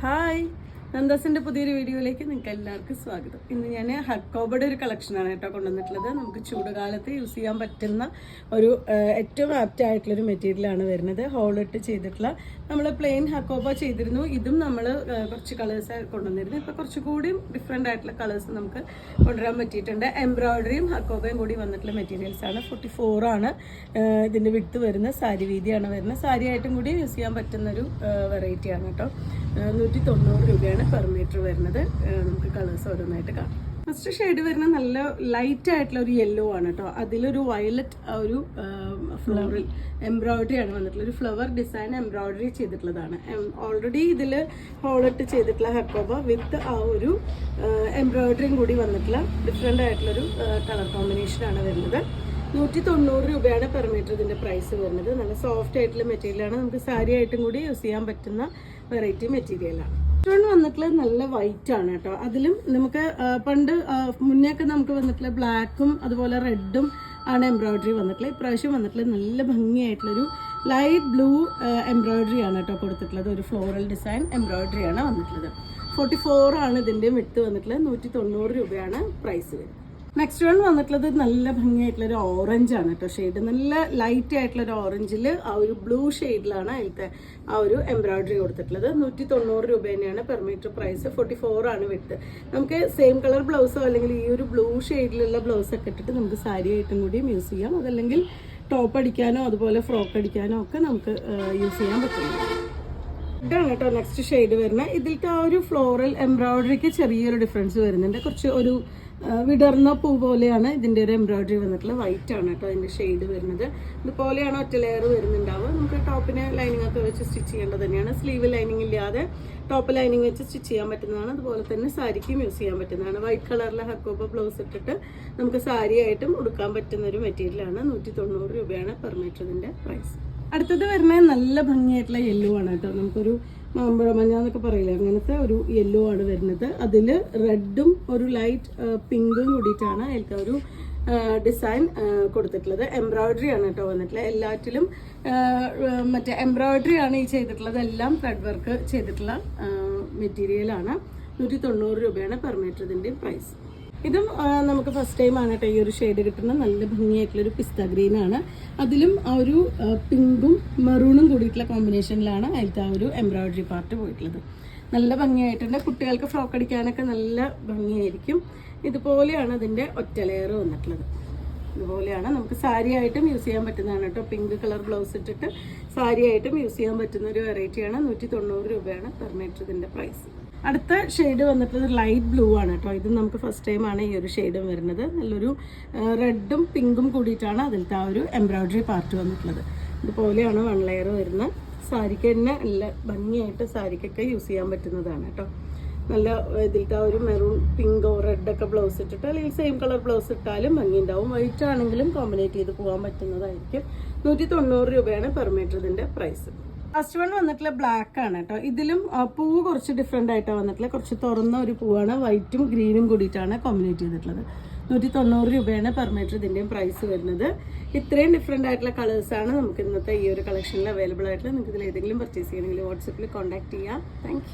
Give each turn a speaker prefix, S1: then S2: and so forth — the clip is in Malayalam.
S1: ഹായ്, നന്ദാസിൻ്റെ പുതിയൊരു വീഡിയോയിലേക്ക് നിങ്ങൾക്ക് എല്ലാവർക്കും സ്വാഗതം. ഇന്ന് ഞാൻ ഹക്കോബയുടെ ഒരു കളക്ഷനാണ് കേട്ടോ കൊണ്ടുവന്നിട്ടുള്ളത്. നമുക്ക് ചൂടുകാലത്ത് യൂസ് ചെയ്യാൻ പറ്റുന്ന ഒരു ഏറ്റവും ആപ്റ്റ് ആയിട്ടുള്ളൊരു മെറ്റീരിയലാണ് വരുന്നത്. ഹോളിട്ട് ചെയ്തിട്ടുള്ള നമ്മൾ പ്ലെയിൻ ഹക്കോബ ചെയ്തിരുന്നു. ഇതും നമ്മൾ കുറച്ച് കളേഴ്സ് കൊണ്ടുവന്നിരുന്നു. ഇപ്പോൾ കുറച്ചുകൂടി ഡിഫറെൻ്റ് ആയിട്ടുള്ള കളേഴ്സ് നമുക്ക് കൊണ്ടുവരാൻ പറ്റിയിട്ടുണ്ട്. എംബ്രോയിഡറിയും ഹക്കോബയും കൂടി വന്നിട്ടുള്ള മെറ്റീരിയൽസാണ്. 44 ആണ് ഇതിൻ്റെ വിട്ട് വരുന്നത്. സാരി വീതിയാണ് വരുന്നത്. സാരി ആയിട്ടും കൂടി യൂസ് ചെയ്യാൻ പറ്റുന്നൊരു വെറൈറ്റിയാണ് കേട്ടോ. 190 രൂപയാണ് പെർ മീറ്റർ വരുന്നത്. നമുക്ക് കളേഴ്സ് ഓരോന്നായിട്ട് കാണാം. ഫസ്റ്റ് ഷെയ്ഡ് വരുന്നത് നല്ല ലൈറ്റ് ആയിട്ടുള്ള ഒരു യെല്ലോ ആണ് കേട്ടോ. അതിലൊരു വയലറ്റ് ഒരു ഫ്ലവറിൽ എംബ്രോയിഡറി ആണ് വന്നിട്ടുള്ളത്. ഒരു ഫ്ലവർ ഡിസൈൻ എംബ്രോയിഡറി ചെയ്തിട്ടുള്ളതാണ്. ഓൾറെഡി ഇതിൽ ഹോളിട്ട് ചെയ്തിട്ടുള്ള ഹക്കോബ വിത്ത് ആ ഒരു എംബ്രോയിഡറിയും കൂടി വന്നിട്ടുള്ള ഡിഫറെൻ്റ് ആയിട്ടുള്ളൊരു കളർ കോമ്പിനേഷനാണ് വരുന്നത്. 190 രൂപയാണ് പെർ മീറ്റർ ഇതിൻ്റെ പ്രൈസ് വരുന്നത്. നല്ല സോഫ്റ്റ് ആയിട്ടുള്ള മെറ്റീരിയലാണ്. നമുക്ക് സാരി ആയിട്ടും കൂടി യൂസ് ചെയ്യാൻ പറ്റുന്ന വെറൈറ്റി മെറ്റീരിയലാണ്. വന്നിട്ടുള്ളത് നല്ല വൈറ്റ് ആണ് കേട്ടോ. അതിലും നമുക്ക് പണ്ട് മുന്നേ ഒക്കെ നമുക്ക് വന്നിട്ടുള്ള ബ്ലാക്കും അതുപോലെ റെഡും ആണ് എംബ്രോയിഡറി വന്നിട്ടുള്ളത്. ഇപ്രാവശ്യം വന്നിട്ടുള്ളത് നല്ല ഭംഗിയായിട്ടുള്ളൊരു ലൈറ്റ് ബ്ലൂ എംബ്രോയിഡറി ആണ് കേട്ടോ കൊടുത്തിട്ടുള്ളത്. ഒരു ഫ്ലോറൽ ഡിസൈൻ എംബ്രോയിഡറി ആണ് വന്നിട്ടുള്ളത്. 44 ആണ് ഇതിൻ്റെ വിട്ട് വന്നിട്ടുള്ളത്. 190 രൂപയാണ് പ്രൈസ് വരുന്നത്. നെക്സ്റ്റ് വൺ വന്നിട്ടുള്ളത് നല്ല ഭംഗിയായിട്ടുള്ളൊരു ഓറഞ്ച് ആണ് കേട്ടോ. ഷെയ്ഡ് നല്ല ലൈറ്റ് ആയിട്ടുള്ളൊരു ഓറഞ്ചിൽ ആ ഒരു ബ്ലൂ ഷെയ്ഡിലാണ് അതിലത്തെ ആ ഒരു എംബ്രോയിഡറി കൊടുത്തിട്ടുള്ളത്. 190 രൂപ തന്നെയാണ് പെർ മീറ്റർ പ്രൈസ്. 44 ആണ് വിട്ട്. നമുക്ക് സെയിം കളർ ബ്ലൗസോ അല്ലെങ്കിൽ ഈ ഒരു ബ്ലൂ ഷെയ്ഡിലുള്ള ബ്ലൗസൊക്കെ ഇട്ടിട്ട് നമുക്ക് സാരി ആയിട്ടും കൂടിയും യൂസ് ചെയ്യാം. അതല്ലെങ്കിൽ ടോപ്പ് അടിക്കാനോ അതുപോലെ ഫ്രോക്ക് അടിക്കാനോ ഒക്കെ നമുക്ക് യൂസ് ചെയ്യാൻ പറ്റുന്നു. ഇതാണ് കേട്ടോ നെക്സ്റ്റ് ഷെയ്ഡ് വരുന്നത്. ഇതിലത്തെ ആ ഒരു ഫ്ലോറൽ എംബ്രോയിഡറിക്ക് ചെറിയൊരു ഡിഫറൻസ് വരുന്നുണ്ട്. കുറച്ച് ഒരു വിടർന്ന പൂ പോലെയാണ് ഇതിൻ്റെ ഒരു എംബ്രോയിഡറി വന്നിട്ടുള്ളത്. വൈറ്റ് ആണ് കേട്ടോ അതിൻ്റെ ഷെയ്ഡ് വരുന്നത്. ഇതുപോലെയാണ് ഒറ്റ ലെയർ വരുന്നുണ്ടാവുക. നമുക്ക് ടോപ്പിന് ലൈനിങ് ഒക്കെ വെച്ച് സ്റ്റിച്ച് ചെയ്യേണ്ടത് തന്നെയാണ്. സ്ലീവ് ലൈനിങ് ഇല്ലാതെ ടോപ്പ് ലൈനിങ് വെച്ച് സ്റ്റിച്ച് ചെയ്യാൻ പറ്റുന്നതാണ്. അതുപോലെ തന്നെ സാരിക്കും യൂസ് ചെയ്യാൻ പറ്റുന്നതാണ്. വൈറ്റ് കളറിലെ ഹക്കോബ ബ്ലൗസ് ഇട്ടിട്ട് നമുക്ക് സാരി ആയിട്ടും ഉടുക്കാൻ പറ്റുന്ന ഒരു മെറ്റീരിയലാണ്. 190 രൂപയാണ് പെർ മീറ്റർ ഇതിൻ്റെ പ്രൈസ്. അടുത്തത് വരുന്നത് നല്ല ഭംഗിയായിട്ടുള്ള യെല്ലോ ആണ് കേട്ടോ. നമുക്കൊരു മാമ്പഴ മഞ്ഞ എന്നൊക്കെ പറയില്ലേ, അങ്ങനത്തെ ഒരു യെല്ലോ ആണ് വരുന്നത്. അതിൽ റെഡും ഒരു ലൈറ്റ് പിങ്കും കൂടിയിട്ടാണ് അതിലത്തെ ഒരു ഡിസൈൻ കൊടുത്തിട്ടുള്ളത്. എംബ്രോയിഡറി ആണ് കേട്ടോ വന്നിട്ടുള്ളത്. എല്ലാറ്റിലും മറ്റേ എംബ്രോയിഡറി ആണ് ഈ ചെയ്തിട്ടുള്ളത്. എല്ലാം ത്രെഡ് വർക്ക് ചെയ്തിട്ടുള്ള മെറ്റീരിയലാണ്. 190 രൂപയാണ് പെർ മീറ്റർ ഇതിൻ്റെ പ്രൈസ്. ഇതും നമുക്ക് ഫസ്റ്റ് ടൈം ആണ് കേട്ടോ ഈ ഒരു ഷെയ്ഡ് കിട്ടുന്നത്. നല്ല ഭംഗിയായിട്ടുള്ളൊരു പിസ്ത ഗ്രീൻ ആണ്. അതിലും ആ ഒരു പിങ്കും മെറൂണും കൂടിയിട്ടുള്ള കോമ്പിനേഷനിലാണ് അതിലത്തെ ആ ഒരു എംബ്രോയിഡറി പാർട്ട് പോയിട്ടുള്ളത്. നല്ല ഭംഗിയായിട്ടുണ്ട്. കുട്ടികൾക്ക് ഫ്രോക്ക് അടിക്കാനൊക്കെ നല്ല ഭംഗിയായിരിക്കും. ഇതുപോലെയാണ് അതിൻ്റെ ഒറ്റ ലെയർ വന്നിട്ടുള്ളത്. ഇതുപോലെയാണ് നമുക്ക് സാരി ആയിട്ടും യൂസ് ചെയ്യാൻ പറ്റുന്നതാണ് കേട്ടോ. പിങ്ക് കളർ ബ്ലൗസ് ഇട്ടിട്ട് സാരി ആയിട്ടും യൂസ് ചെയ്യാൻ പറ്റുന്ന ഒരു വെറൈറ്റിയാണ്. 190 രൂപയാണ് പെർ മീറ്റർ ഇതിൻ്റെ പ്രൈസ്. അടുത്ത ഷെയ്ഡ് വന്നിട്ടുള്ളത് ലൈറ്റ് ബ്ലൂ ആണ് കേട്ടോ. ഇത് നമുക്ക് ഫസ്റ്റ് ടൈം ആണ് ഈ ഒരു ഷെയ്ഡും വരുന്നത്. നല്ലൊരു റെഡും പിങ്കും കൂടിയിട്ടാണ് അതിലത്തെ ആ ഒരു എംബ്രോയിഡറി പാർട്ട് വന്നിട്ടുള്ളത്. ഇതുപോലെയാണ് വൺ ലെയർ വരുന്നത്. സാരിക്ക് തന്നെ നല്ല ഭംഗിയായിട്ട് സാരിക്കൊക്കെ യൂസ് ചെയ്യാൻ പറ്റുന്നതാണ് കേട്ടോ. നല്ല ഇതിലത്തെ ആ ഒരു മെറൂൺ പിങ്കോ റെഡൊക്കെ ബ്ലൗസ് ഇട്ടിട്ട് അല്ലെങ്കിൽ സെയിം കളർ ബ്ലൗസ് ഇട്ടാലും ഭംഗി ഉണ്ടാവും. വൈറ്റ് ആണെങ്കിലും കോമ്പിനേറ്റ് ചെയ്ത് പോകാൻ പറ്റുന്നതായിരിക്കും. 190 രൂപയാണ് പെർ മീറ്റർ ഇതിൻ്റെ പ്രൈസ്. ഫസ്റ്റ് വൺ വന്നിട്ടുള്ള ബ്ലാക്ക് ആണ് കേട്ടോ. ഇതിലും പൂവ് കുറച്ച് ഡിഫറെൻ്റ് ആയിട്ടാണ് വന്നിട്ടുള്ളത്. കുറച്ച് തുറന്ന ഒരു പൂവാണ്. വൈറ്റും ഗ്രീനും കൂടിയിട്ടാണ് കോമ്പിനേറ്റ് ചെയ്തിട്ടുള്ളത്. 190 രൂപയാണ് പെർ മീറ്റർ ഇതിൻ്റെയും പ്രൈസ് വരുന്നത്. ഇത്രയും ഡിഫറെൻ്റ് ആയിട്ടുള്ള കളേഴ്സാണ് നമുക്ക് ഇന്നത്തെ ഈ ഒരു കളക്ഷനിൽ അവൈലബിൾ ആയിട്ടുള്ളത്. നിങ്ങൾക്ക് ഇതിൽ ഏതെങ്കിലും പർച്ചേസ് ചെയ്യണമെങ്കിൽ വാട്സപ്പിൽ കോൺടാക്ട് ചെയ്യാം. താങ്ക്